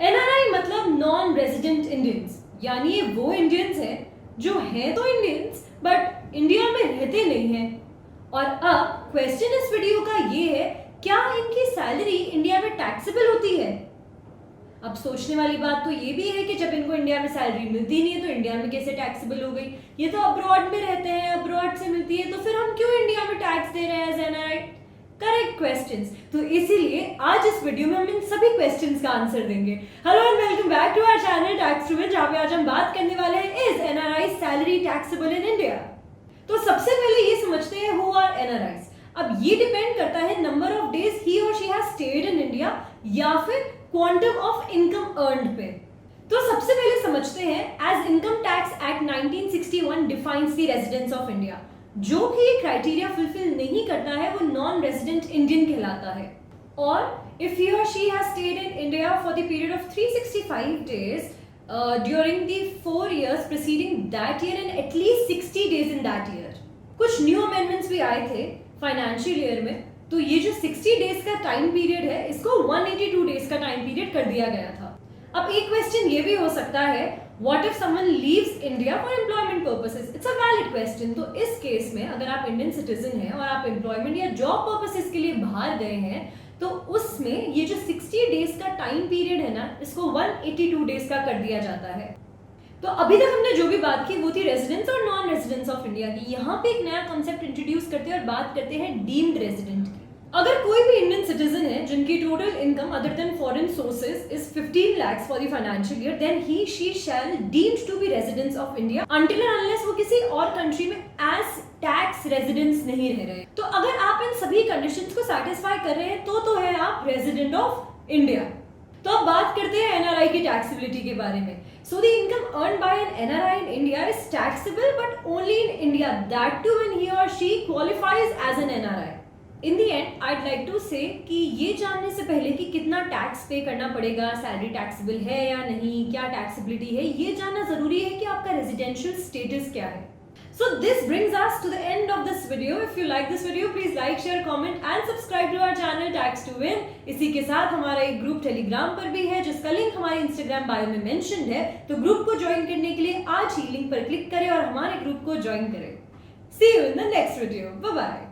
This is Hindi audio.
एनआरआई मतलब नॉन रेजिडेंट इंडियंस, यानी ये वो इंडियंस हैं जो हैं तो इंडियंस बट इंडिया में रहते नहीं हैं। और अब क्वेश्चन इस वीडियो का ये है, क्या इनकी सैलरी इंडिया में टैक्सेबल होती है? अब सोचने वाली बात तो ये भी है कि जब इनको इंडिया में सैलरी मिलती नहीं है तो इंडिया में कैसे टैक्सेबल हो गई? ये तो अब्रॉड में रहते हैं, अब्रॉड से मिलती है, तो फिर हम क्यों इंडिया में टैक्स दे रहे हैं एज एनआरआई? Correct questions. तो इसीलिए आज इस वीडियो में हम इन सभी क्वेश्चंस का आंसर देंगे। Hello and welcome back to our channel tax to win, जहां पे आज हम बात करने वाले हैं इज NRI salary taxable in India. तो सबसे पहले ये समझते हैं हु आर एनआरआईज। अब ये डिपेंड करता है नंबर ऑफ डेज ही और she has stayed in India या फिर क्वांटम ऑफ इनकम अर्न्ड पे। तो सबसे पहले समझते हैं as Income Tax Act 1961 defines the residence of India. जो भी ये क्राइटेरिया फुलफिल नहीं करता है वो नॉन रेजिडेंट इंडियन कहलाता है। और इफ ही और she has stayed in India for the period of 365 days during the 4 years preceding that year and at least 60 days in that year। कुछ न्यू अमेंडमेंट्स भी आए थे फाइनेंशियल ईयर में, तो ये जो 60 डेज का टाइम पीरियड है इसको 182 डेज का टाइम पीरियड कर दिया गया था। अब एक क्वेश्चन ये भी हो सकता है, what if someone leaves India for employment purposes? It's a valid question. तो इस केस में अगर आप इंडियन सिटीजन हैं और आप एम्प्लॉयमेंट या जॉब पर्पसेस के लिए बाहर गए हैं तो उसमें ये जो 60 डेज का टाइम पीरियड है ना, इसको 182 डेज का कर दिया जाता है। तो अभी तक हमने जो भी बात की वो थी रेजिडेंस और नॉन रेजिडेंस ऑफ इंडिया की। यहाँ पे एक नया कॉन्सेप्ट इंट्रोड्यूस करते हैं और बात करते हैं डीम्ड रेजिडेंट की। अगर कोई भी इंडियन सिटीजन है जिनकी total income other than foreign sources is 15 lakhs for the financial year, then he she shall deemed to be residents of India until and unless वो किसी और कंट्री में एज टैक्स रेजिडेंस नहीं रह रहे। तो अगर आप इन सभी कंडीशंस को सैटिस्फाई कर रहे हैं तो है आप रेजिडेंट ऑफ इंडिया। तो अब बात करते हैं एनआरआई की टैक्सेबिलिटी के बारे में। So the income earned by an NRI in India is taxable but only in India, that too when he or she qualifies as an NRI। In the end, I'd like to say कि ये जानने से पहले कि कितना टैक्स पे करना पड़ेगा, सैलरी टैक्सेबल है या नहीं, क्या टैक्सेबिलिटी है, ये जानना जरूरी है कि आपका रेजिडेंशियल स्टेटस क्या है। So this brings us to the end of this video. If you like this video, please like, share, comment and subscribe to our channel Tax to Win। इसी के साथ हमारा एक ग्रुप टेलीग्राम पर भी है जिसका लिंक हमारे इंस्टाग्राम बायो में मेंशन्ड है। तो ग्रुप को ज्वाइन करने के लिए आज ही लिंक पर क्लिक करें और हमारे ग्रुप को ज्वाइन करें। See you in the next video. Bye bye।